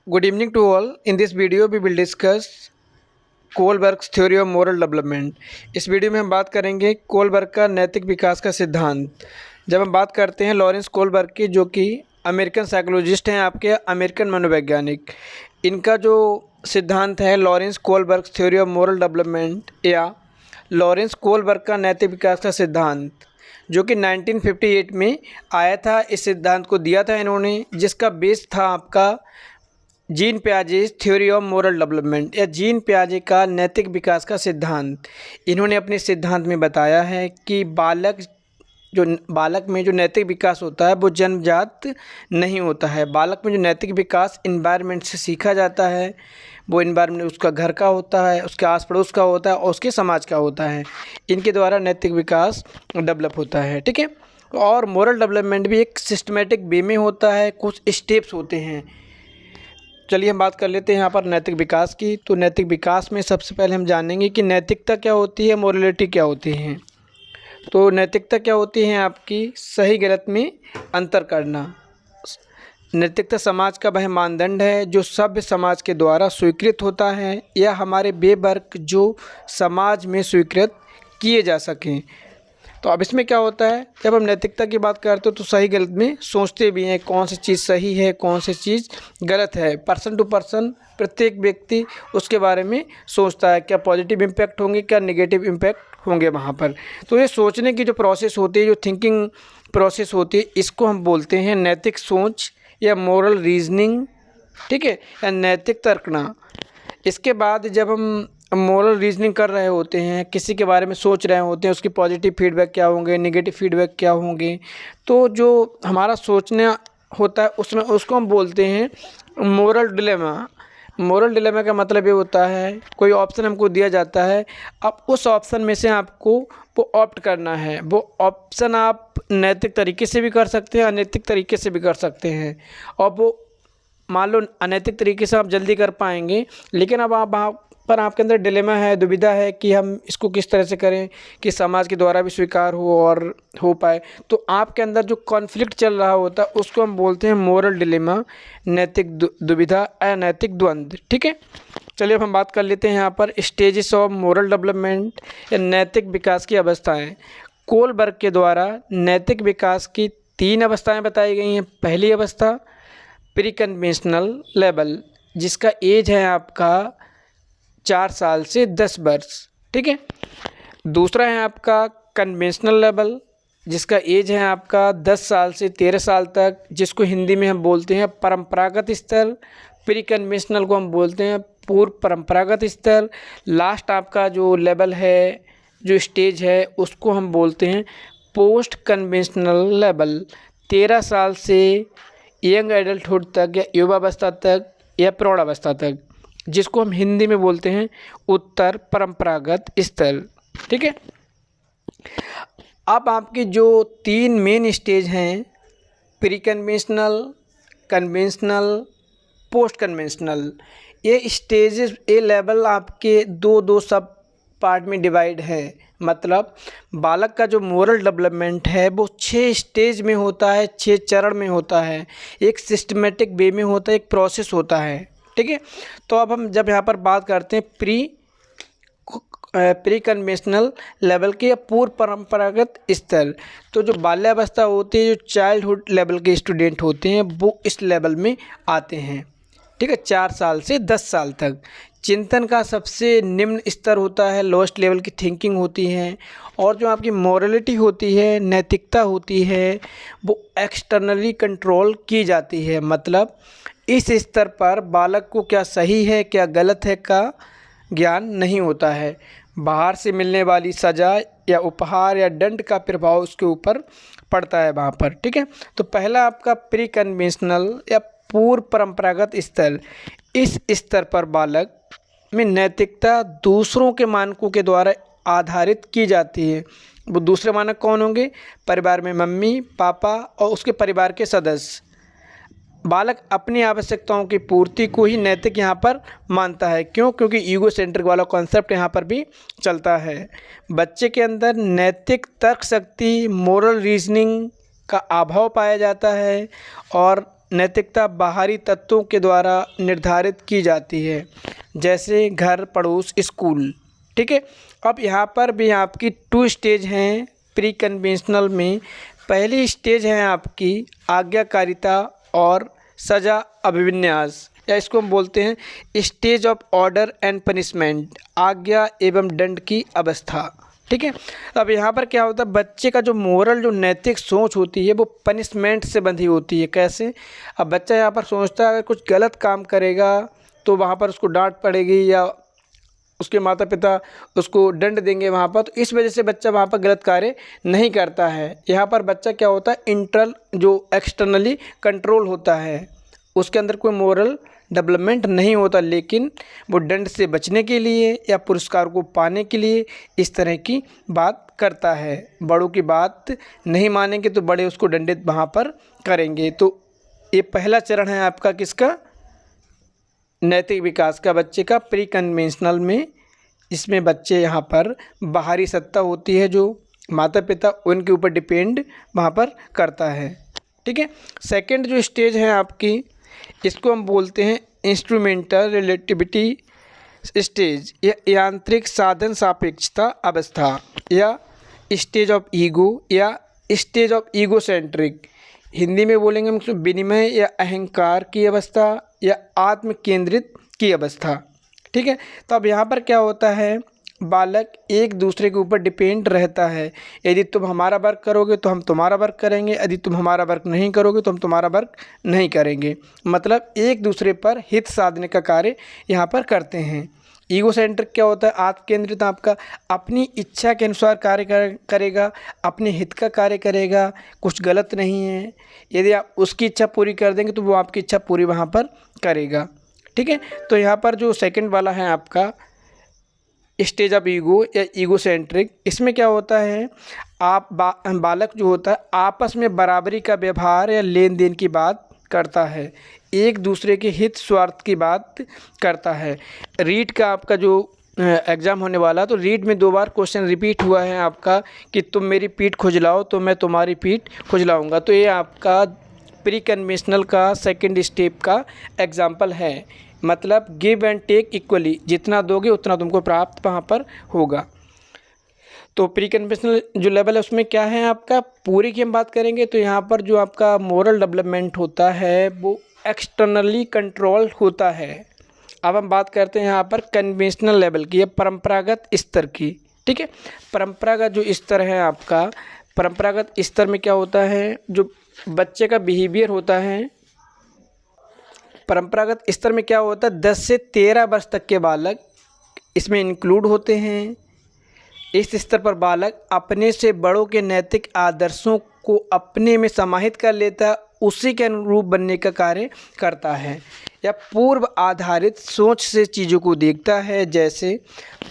Good evening to all. In this video we will discuss Kohlberg's theory of moral development. इस video में हम बात करेंगे Kohlberg का नैतिक विकास का सिद्धांत। जब हम बात करते हैं लॉरेंस कोलबर्ग की, जो कि अमेरिकन साइकोलॉजिस्ट हैं, आपके अमेरिकन मनोवैज्ञानिक, इनका जो सिद्धांत है Lawrence Kohlberg's theory of moral development या लॉरेंस कोलबर्ग का नैतिक विकास का सिद्धांत, जो कि 1958 में आया था। इस सिद्धांत को दिया था इन्होंने, जिसका बेस था आपका जीन पियाजे थ्योरी ऑफ मोरल डेवलपमेंट या जीन पियाजे का नैतिक विकास का सिद्धांत। इन्होंने अपने सिद्धांत में बताया है कि बालक में जो नैतिक विकास होता है वो जन्मजात नहीं होता है। बालक में जो नैतिक विकास इन्वायरमेंट से सीखा जाता है, वो इन्वायरमेंट उसका घर का होता है, उसके आस पड़ोस का होता है और उसके समाज का होता है। इनके द्वारा नैतिक विकास डेवलप होता है, ठीक है। और मोरल डेवलपमेंट भी एक सिस्टमेटिक वे में होता है, कुछ स्टेप्स होते हैं। चलिए हम बात कर लेते हैं यहाँ पर नैतिक विकास की। तो नैतिक विकास में सबसे पहले हम जानेंगे कि नैतिकता क्या होती है, मोरलिटी क्या होती है। तो नैतिकता क्या होती है, आपकी सही गलत में अंतर करना। नैतिकता समाज का वह मानदंड है जो सभ्य समाज के द्वारा स्वीकृत होता है या हमारे वे वर्ग जो समाज में स्वीकृत किए जा सकें। तो अब इसमें क्या होता है, जब हम नैतिकता की बात करते हो तो सही गलत में सोचते भी हैं, कौन सी चीज़ सही है कौन सी चीज़ गलत है। पर्सन टू पर्सन प्रत्येक व्यक्ति उसके बारे में सोचता है, क्या पॉजिटिव इम्पैक्ट होंगे क्या नेगेटिव इम्पैक्ट होंगे वहाँ पर। तो ये सोचने की जो प्रोसेस होती है, जो थिंकिंग प्रोसेस होती है, इसको हम बोलते हैं नैतिक सोच या मोरल रीजनिंग, ठीक है, या नैतिक तर्कना। इसके बाद जब हम मोरल रीजनिंग कर रहे होते हैं, किसी के बारे में सोच रहे होते हैं, उसकी पॉजिटिव फीडबैक क्या होंगे, नेगेटिव फीडबैक क्या होंगे, तो जो हमारा सोचना होता है उसमें उसको हम बोलते हैं मोरल डिलेमा। मोरल डिलेमा का मतलब ये होता है, कोई ऑप्शन हमको दिया जाता है, अब उस ऑप्शन में से आपको वो ऑप्ट करना है। वो ऑप्शन आप नैतिक तरीके से भी कर सकते हैं, अनैतिक तरीके से भी कर सकते हैं। और वो मान लो अनैतिक तरीके से आप जल्दी कर पाएंगे, लेकिन अब आप वहाँ पर आपके अंदर डिलेमा है, दुविधा है कि हम इसको किस तरह से करें कि समाज के द्वारा भी स्वीकार हो और हो पाए। तो आपके अंदर जो कॉन्फ्लिक्ट चल रहा होता है उसको हम बोलते हैं मोरल डिलेमा, नैतिक दुविधा, अनैतिक द्वंद्व, ठीक है। चलिए अब हम बात कर लेते हैं यहाँ पर स्टेजेस ऑफ मोरल डेवलपमेंट या नैतिक विकास की अवस्थाएँ। कोलबर्ग के द्वारा नैतिक विकास की 3 अवस्थाएँ बताई गई हैं। पहली अवस्था प्री कन्वेंशनल लेवल, जिसका एज है आपका 4 साल से 10 वर्ष, ठीक है। दूसरा है आपका कन्वेंशनल लेवल, जिसका एज है आपका 10 साल से 13 साल तक, जिसको हिंदी में हम बोलते हैं परंपरागत स्तर। प्री कन्वेंशनल को हम बोलते हैं पूर्व परंपरागत स्तर। लास्ट आपका जो लेवल है, जो स्टेज है, उसको हम बोलते हैं पोस्ट कन्वेंशनल लेवल। 13 साल से यंग एडल्टहुड तक या युवावस्था तक या प्रौढ़ावस्था तक, जिसको हम हिंदी में बोलते हैं उत्तर परंपरागत स्तर, ठीक है। अब आपके जो 3 मेन स्टेज हैं, pre conventional, conventional, post conventional, ये स्टेजेस, ये लेवल आपके दो सब पार्ट में डिवाइड है। मतलब बालक का जो मोरल डेवलपमेंट है वो 6 स्टेज में होता है, 6 चरण में होता है, एक सिस्टमेटिक वे में होता है, एक प्रोसेस होता है, ठीक है। तो अब हम जब यहाँ पर बात करते हैं प्री कन्वेंशनल लेवल के या पूर्व परंपरागत स्तर, तो जो बाल्यावस्था होती है, जो चाइल्डहुड लेवल के स्टूडेंट होते हैं, वो इस लेवल में आते हैं, ठीक है। 4 साल से 10 साल तक चिंतन का सबसे निम्न स्तर होता है, लोएस्ट लेवल की थिंकिंग होती है। और जो आपकी मोरलिटी होती है, नैतिकता होती है, वो एक्सटर्नली कंट्रोल की जाती है। मतलब इस स्तर पर बालक को क्या सही है क्या गलत है का ज्ञान नहीं होता है। बाहर से मिलने वाली सज़ा या उपहार या दंड का प्रभाव उसके ऊपर पड़ता है वहाँ पर, ठीक है। तो पहला आपका प्री कन्वेंशनल या पूर्व परंपरागत स्तर, इस स्तर पर बालक में नैतिकता दूसरों के मानकों के द्वारा आधारित की जाती है। वो दूसरे मानक कौन होंगे, परिवार में मम्मी पापा और उसके परिवार के सदस्य। बालक अपनी आवश्यकताओं की पूर्ति को ही नैतिक यहाँ पर मानता है। क्यों? क्योंकि ईगो सेंट्रिक वाला कॉन्सेप्ट यहाँ पर भी चलता है। बच्चे के अंदर नैतिक तर्क शक्ति, मोरल रीजनिंग का अभाव पाया जाता है और नैतिकता बाहरी तत्वों के द्वारा निर्धारित की जाती है, जैसे घर, पड़ोस, स्कूल। ठीक है। अब यहाँ पर भी आपकी 2 स्टेज हैं प्री कन्वेंशनल में। पहली स्टेज है आपकी आज्ञाकारिता और सज़ा अभिविन्यास, या इसको हम बोलते हैं stage of order and punishment, आज्ञा एवं दंड की अवस्था। ठीक है। अब यहाँ पर क्या होता है, बच्चे का जो मोरल, जो नैतिक सोच होती है वो पनिशमेंट से बंधी होती है। कैसे? अब बच्चा यहाँ पर सोचता है अगर कुछ गलत काम करेगा तो वहाँ पर उसको डांट पड़ेगी या उसके माता पिता उसको दंड देंगे वहाँ पर, तो इस वजह से बच्चा वहाँ पर गलत कार्य नहीं करता है। यहाँ पर बच्चा क्या होता है, इंटरनल जो एक्सटर्नली कंट्रोल होता है, उसके अंदर कोई मोरल डेवलपमेंट नहीं होता, लेकिन वो दंड से बचने के लिए या पुरस्कार को पाने के लिए इस तरह की बात करता है। बड़ों की बात नहीं मानेंगे तो बड़े उसको दंडित वहाँ पर करेंगे। तो ये पहला चरण है आपका किसका, नैतिक विकास का, बच्चे का प्री कन्वेंशनल में। इसमें बच्चे यहाँ पर बाहरी सत्ता होती है जो माता पिता उनके ऊपर डिपेंड वहाँ पर करता है। ठीक है। सेकंड जो स्टेज है आपकी, इसको हम बोलते हैं इंस्ट्रूमेंटल रिलेटिविटी स्टेज, या यांत्रिक साधन सापेक्षता अवस्था, या स्टेज ऑफ ईगो, या stage of ego centric. Hindi में बोलेंगे हम उसको विनिमय या अहंकार की अवस्था, या आत्म केंद्रित की अवस्था। ठीक है। तो अब यहाँ पर क्या होता है, बालक एक दूसरे के ऊपर डिपेंड रहता है। यदि तुम हमारा वर्क करोगे तो हम तुम्हारा वर्क करेंगे, यदि तुम हमारा वर्क नहीं करोगे तो हम तुम्हारा वर्क नहीं करेंगे। मतलब एक दूसरे पर हित साधने का कार्य यहाँ पर करते हैं। ईगो सेंट्रिक क्या होता है, आत्म केंद्रित, आपका अपनी इच्छा के अनुसार कार्य करेगा, अपने हित का कार्य करेगा, कुछ गलत नहीं है। यदि आप उसकी इच्छा पूरी कर देंगे तो वो आपकी इच्छा पूरी वहाँ पर करेगा। ठीक है। तो यहाँ पर जो सेकंड वाला है आपका स्टेज ऑफ ईगो या ईगो सेंट्रिक, इसमें क्या होता है, आप बालक जो होता है आपस में बराबरी का व्यवहार या लेन देन की बात करता है, एक दूसरे के हित स्वार्थ की बात करता है। रीट का आपका जो एग्ज़ाम होने वाला, तो रीट में 2 बार क्वेश्चन रिपीट हुआ है आपका कि तुम मेरी पीठ खुजलाओ तो मैं तुम्हारी पीठ खुजलाऊँगा। तो ये आपका प्री कन्वेंशनल का सेकंड स्टेप का एग्जाम्पल है। मतलब गिव एंड टेक इक्वली, जितना दोगे उतना तुमको प्राप्त वहाँ पर होगा। तो प्री कन्वेंशनल जो लेवल है उसमें क्या है आपका, पूरी की हम बात करेंगे तो यहाँ पर जो आपका मोरल डेवलपमेंट होता है वो एक्सटर्नली कंट्रोल होता है। अब हम बात करते हैं यहाँ पर कन्वेंशनल लेवल की या परंपरागत स्तर की। ठीक है। परंपरागत जो स्तर है आपका, परंपरागत स्तर में क्या होता है, जो बच्चे का बिहेवियर होता है, परंपरागत स्तर में क्या होता है, 10 से 13 वर्ष तक के बालक इसमें इंक्लूड होते हैं। इस स्तर पर बालक अपने से बड़ों के नैतिक आदर्शों को अपने में समाहित कर लेता है, उसी के अनुरूप बनने का कार्य करता है, या पूर्व आधारित सोच से चीज़ों को देखता है। जैसे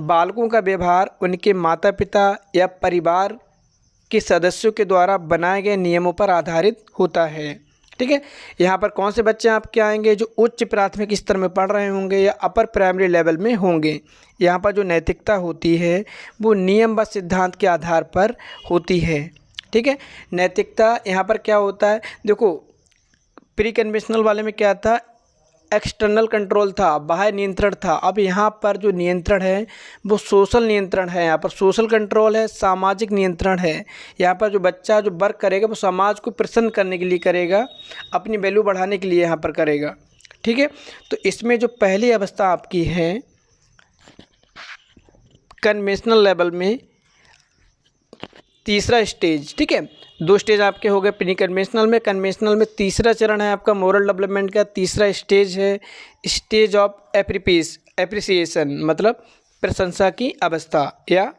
बालकों का व्यवहार उनके माता पिता या परिवार के सदस्यों के द्वारा बनाए गए नियमों पर आधारित होता है। ठीक है। यहाँ पर कौन से बच्चे आपके आएंगे, जो उच्च प्राथमिक स्तर में पढ़ रहे होंगे या अपर प्राइमरी लेवल में होंगे। यहाँ पर जो नैतिकता होती है वो नियम व सिद्धांत के आधार पर होती है। ठीक है। नैतिकता यहाँ पर क्या होता है, देखो प्री कन्वेंशनल वाले में क्या था, एक्सटर्नल कंट्रोल था, बाह्य नियंत्रण था। अब यहाँ पर जो नियंत्रण है वो सोशल नियंत्रण है, यहाँ पर सोशल कंट्रोल है, सामाजिक नियंत्रण है। यहाँ पर जो बच्चा जो वर्क करेगा वो समाज को प्रसन्न करने के लिए करेगा, अपनी वैल्यू बढ़ाने के लिए यहाँ पर करेगा। ठीक है। तो इसमें जो पहली अवस्था आपकी है कन्वेंशनल लेवल में, तीसरा स्टेज। ठीक है। 2 स्टेज आपके हो गए प्री कन्वेंशनल में। कन्वेंशनल में तीसरा चरण है आपका मोरल डेवलपमेंट का, तीसरा स्टेज है स्टेज ऑफ एप्रिसिएशन, मतलब प्रशंसा की अवस्था, या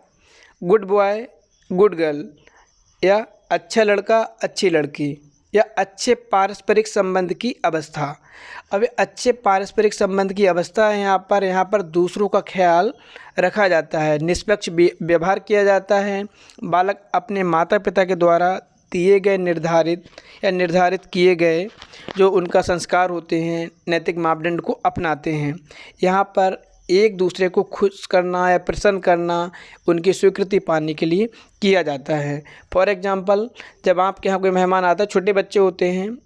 गुड बॉय गुड गर्ल, या अच्छा लड़का अच्छी लड़की, या अच्छे पारस्परिक संबंध की अवस्था। अब अच्छे पारस्परिक संबंध की अवस्था है यहाँ पर दूसरों का ख्याल रखा जाता है, निष्पक्ष व्यवहार किया जाता है। बालक अपने माता पिता के द्वारा दिए गए निर्धारित किए गए जो उनका संस्कार होते हैं, नैतिक मापदंड को अपनाते हैं। यहाँ पर एक दूसरे को खुश करना या प्रसन्न करना, उनकी स्वीकृति पाने के लिए किया जाता है। फॉर एग्ज़ाम्पल, जब आपके यहाँ कोई मेहमान आता है, छोटे बच्चे होते हैं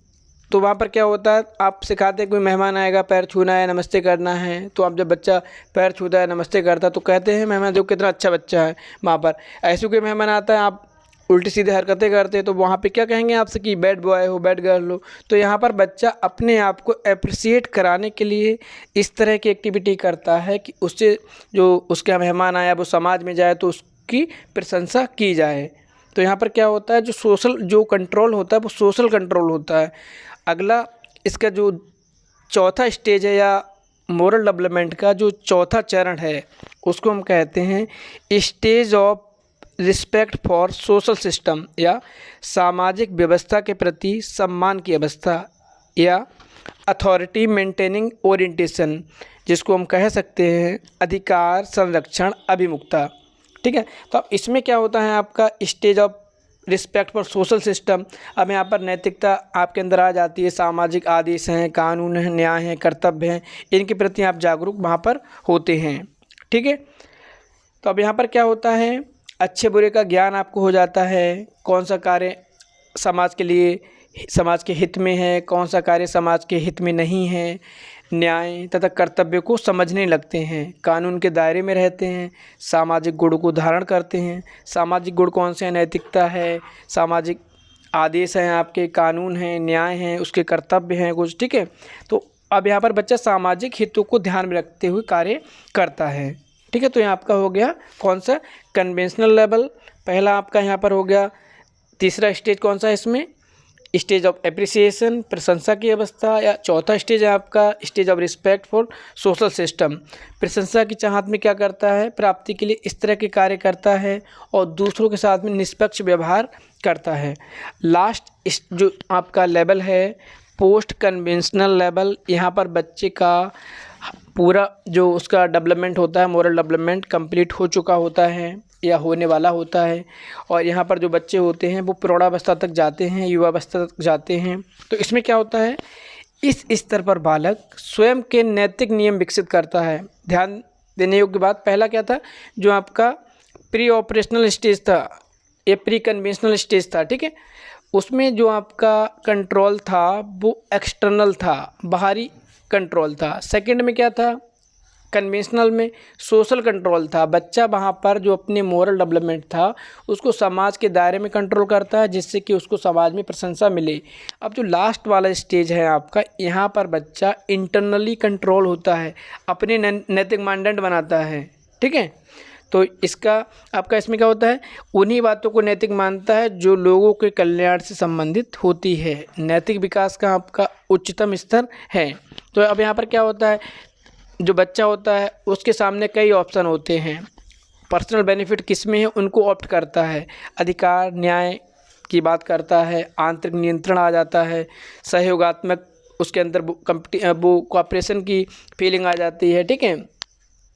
तो वहाँ पर क्या होता है, आप सिखाते हैं कोई मेहमान आएगा, पैर छूना है, नमस्ते करना है। तो आप जब बच्चा पैर छूता है, नमस्ते करता है, तो कहते हैं मेहमान देखो कितना अच्छा बच्चा है। वहाँ पर ऐसे कोई मेहमान आता है, आप उल्टी सीधी हरकतें करते हैं, तो वहाँ पे क्या कहेंगे आपसे कि बैड बॉय हो, बैड गर्ल हो। तो यहाँ पर बच्चा अपने आप को अप्रिसिएट कराने के लिए इस तरह की एक्टिविटी करता है कि उससे जो उसका मेहमान आया वो समाज में जाए तो उसकी प्रशंसा की जाए। तो यहाँ पर क्या होता है, जो सोशल जो कंट्रोल होता है वो सोशल कंट्रोल होता है। अगला इसका जो चौथा स्टेज है या मोरल डेवलपमेंट का जो चौथा चरण है, उसको हम कहते हैं stage of respect for social system या सामाजिक व्यवस्था के प्रति सम्मान की अवस्था या अथॉरिटी मेंटेनिंग ओरिएंटेशन, जिसको हम कह सकते हैं अधिकार संरक्षण अभिमुखता। ठीक है, तो अब इसमें क्या होता है आपका stage of respect for social system. अब यहाँ पर नैतिकता आपके अंदर आ जाती है, सामाजिक आदेश हैं, कानून हैं, न्याय हैं, कर्तव्य हैं, इनके प्रति आप जागरूक वहाँ पर होते हैं। ठीक है, तो अब यहाँ पर क्या होता है, अच्छे बुरे का ज्ञान आपको हो जाता है, कौन सा कार्य समाज के लिए समाज के हित में है, कौन सा कार्य समाज के हित में नहीं है, न्याय तथा कर्तव्य को समझने लगते हैं, कानून के दायरे में रहते हैं, सामाजिक गुण को धारण करते हैं। सामाजिक गुण कौन से हैं, नैतिकता है, सामाजिक आदेश हैं आपके, कानून हैं, न्याय हैं, उसके कर्तव्य हैं कुछ। ठीक है, तो अब यहाँ पर बच्चा सामाजिक हितों को ध्यान में रखते हुए कार्य करता है। ठीक है, तो यहाँ आपका हो गया कौन सा, कन्वेंशनल लेवल पहला आपका यहाँ पर हो गया। तीसरा स्टेज कौन सा है इसमें, स्टेज ऑफ एप्रिसिएशन प्रशंसा की अवस्था, या चौथा स्टेज है आपका stage of respect for social system. प्रशंसा की चाहत में क्या करता है, प्राप्ति के लिए इस तरह के कार्य करता है और दूसरों के साथ में निष्पक्ष व्यवहार करता है। लास्ट जो आपका लेवल है पोस्ट कन्वेंशनल लेवल, यहाँ पर बच्चे का पूरा जो उसका डेवलपमेंट होता है, मोरल डेवलपमेंट कंप्लीट हो चुका होता है या होने वाला होता है। और यहाँ पर जो बच्चे होते हैं वो प्रौढ़ावस्था तक जाते हैं, युवावस्था तक जाते हैं। तो इसमें क्या होता है, इस स्तर पर बालक स्वयं के नैतिक नियम विकसित करता है। ध्यान देने योग्य बात, पहला क्या था, जो आपका प्री ऑपरेशनल स्टेज था, ये प्री कन्वेंशनल स्टेज था। ठीक है, उसमें जो आपका कंट्रोल था वो एक्सटर्नल था, बाहरी कंट्रोल था। सेकंड में क्या था, कन्वेंशनल में सोशल कंट्रोल था। बच्चा वहाँ पर जो अपने मोरल डेवलपमेंट था उसको समाज के दायरे में कंट्रोल करता है, जिससे कि उसको समाज में प्रशंसा मिले। अब जो लास्ट वाला स्टेज है आपका, यहाँ पर बच्चा इंटरनली कंट्रोल होता है, अपने नैतिक मानदंड बनाता है। ठीक है, तो इसका आपका इसमें क्या होता है, उन्हीं बातों को नैतिक मानता है जो लोगों के कल्याण से संबंधित होती है। नैतिक विकास का आपका उच्चतम स्तर है। तो अब यहाँ पर क्या होता है, जो बच्चा होता है उसके सामने कई ऑप्शन होते हैं, पर्सनल बेनिफिट किस में है उनको ऑप्ट करता है, अधिकार न्याय की बात करता है, आंतरिक नियंत्रण आ जाता है, सहयोगात्मक उसके अंदर वो कोऑपरेशन की फीलिंग आ जाती है। ठीक है,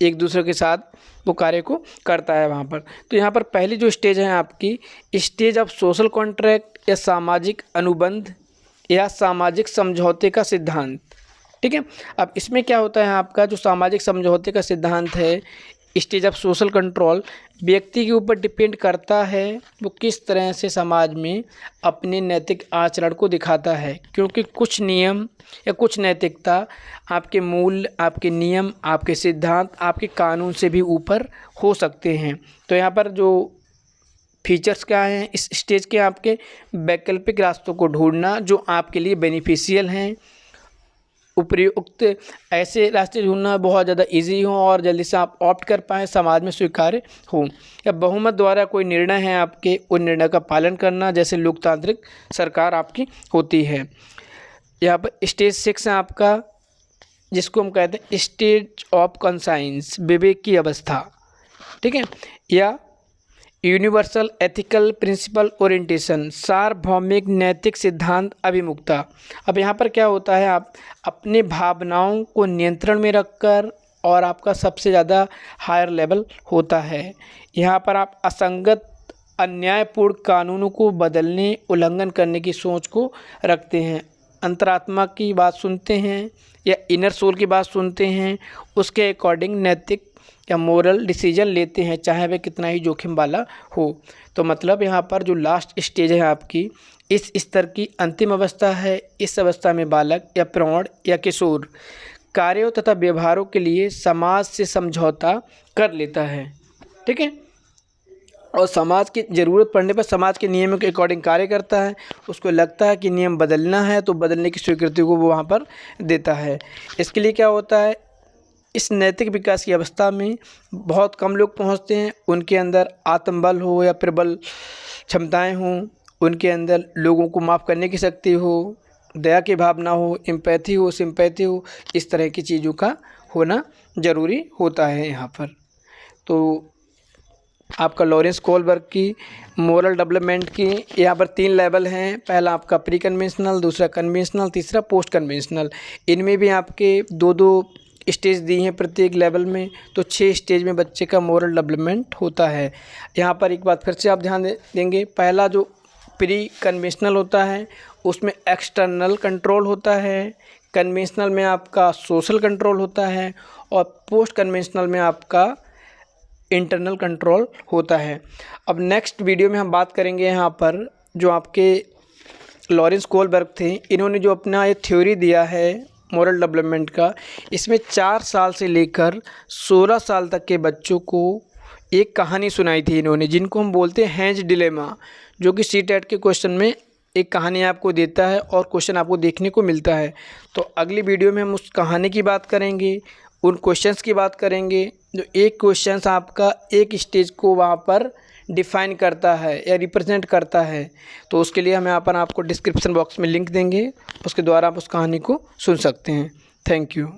एक दूसरे के साथ वो कार्य को करता है वहाँ पर। तो यहाँ पर पहली जो स्टेज है आपकी स्टेज ऑफ सोशल कॉन्ट्रैक्ट या सामाजिक अनुबंध या सामाजिक समझौते का सिद्धांत। ठीक है, अब इसमें क्या होता है आपका जो सामाजिक समझौते का सिद्धांत है, स्टेज ऑफ सोशल कंट्रोल व्यक्ति के ऊपर डिपेंड करता है वो किस तरह से समाज में अपने नैतिक आचरण को दिखाता है। क्योंकि कुछ नियम या कुछ नैतिकता आपके मूल्य, आपके नियम, आपके सिद्धांत, आपके कानून से भी ऊपर हो सकते हैं। तो यहाँ पर जो फीचर्स क्या हैं इस स्टेज के, आपके वैकल्पिक रास्तों को ढूंढना जो आपके लिए बेनिफिशियल हैं, उपयुक्त ऐसे रास्ते ढूंढना बहुत ज़्यादा इजी हो और जल्दी से आप ऑप्ट कर पाएँ, समाज में स्वीकार्य हो, या बहुमत द्वारा कोई निर्णय है आपके उन निर्णय का पालन करना, जैसे लोकतांत्रिक सरकार आपकी होती है। यहाँ पर स्टेज 6 है आपका, जिसको हम कहते हैं स्टेज ऑफ कॉन्साइंस विवेक की अवस्था। ठीक है, या यूनिवर्सल एथिकल प्रिंसिपल ओरिएंटेशन सार्वभौमिक नैतिक सिद्धांत अभिमुखता। अब यहाँ पर क्या होता है, आप अपने भावनाओं को नियंत्रण में रखकर, और आपका सबसे ज़्यादा हायर लेवल होता है यहाँ पर आप असंगत अन्यायपूर्ण कानूनों को बदलने, उल्लंघन करने की सोच को रखते हैं, अंतरात्मा की बात सुनते हैं या इनर सोल की बात सुनते हैं, उसके अकॉर्डिंग नैतिक या मोरल डिसीजन लेते हैं, चाहे वह कितना ही जोखिम वाला हो। तो मतलब यहाँ पर जो लास्ट स्टेज है आपकी इस स्तर की अंतिम अवस्था है। इस अवस्था में बालक या प्रौढ़ या किशोर कार्यों तथा व्यवहारों के लिए समाज से समझौता कर लेता है। ठीक है, और समाज की ज़रूरत पड़ने पर समाज के नियमों के अकॉर्डिंग कार्य करता है। उसको लगता है कि नियम बदलना है तो बदलने की स्वीकृति को वो वहाँ पर देता है। इसके लिए क्या होता है, इस नैतिक विकास की अवस्था में बहुत कम लोग पहुँचते हैं। उनके अंदर आत्मबल हो या प्रबल क्षमताएँ हों, उनके अंदर लोगों को माफ़ करने की शक्ति हो, दया की भावना हो, एम्पैथी हो, सिंपैथी हो, इस तरह की चीज़ों का होना ज़रूरी होता है यहाँ पर। तो आपका लॉरेंस कोहलबर्ग की मोरल डेवलपमेंट की यहाँ पर 3 लेवल हैं। पहला आपका प्री कन्वेंशनल, दूसरा कन्वेंशनल, तीसरा पोस्ट कन्वेंशनल। इनमें भी आपके 2-2 स्टेज दी हैं प्रत्येक लेवल में, तो 6 स्टेज में बच्चे का मोरल डेवलपमेंट होता है। यहाँ पर एक बात फिर से आप ध्यान देंगे, पहला जो प्री कन्वेंशनल होता है उसमें एक्सटर्नल कंट्रोल होता है, कन्वेंशनल में आपका सोशल कंट्रोल होता है और पोस्ट कन्वेंशनल में आपका इंटरनल कंट्रोल होता है। अब नेक्स्ट वीडियो में हम बात करेंगे यहाँ पर जो आपके लॉरेंस कोहलबर्ग थे, इन्होंने जो अपना ये थ्योरी दिया है मोरल डेवलपमेंट का, इसमें 4 साल से लेकर 16 साल तक के बच्चों को एक कहानी सुनाई थी इन्होंने, जिनको हम बोलते हैं हेंज डिलेमा, जो कि सीटेट के क्वेश्चन में एक कहानी आपको देता है और क्वेश्चन आपको देखने को मिलता है। तो अगली वीडियो में हम उस कहानी की बात करेंगे, उन क्वेश्चंस की बात करेंगे जो एक क्वेश्चंस आपका एक स्टेज को वहाँ पर डिफ़ाइन करता है या रिप्रेजेंट करता है। तो उसके लिए हम यहाँ पर आपको डिस्क्रिप्शन बॉक्स में लिंक देंगे, उसके द्वारा आप उस कहानी को सुन सकते हैं। Thank you.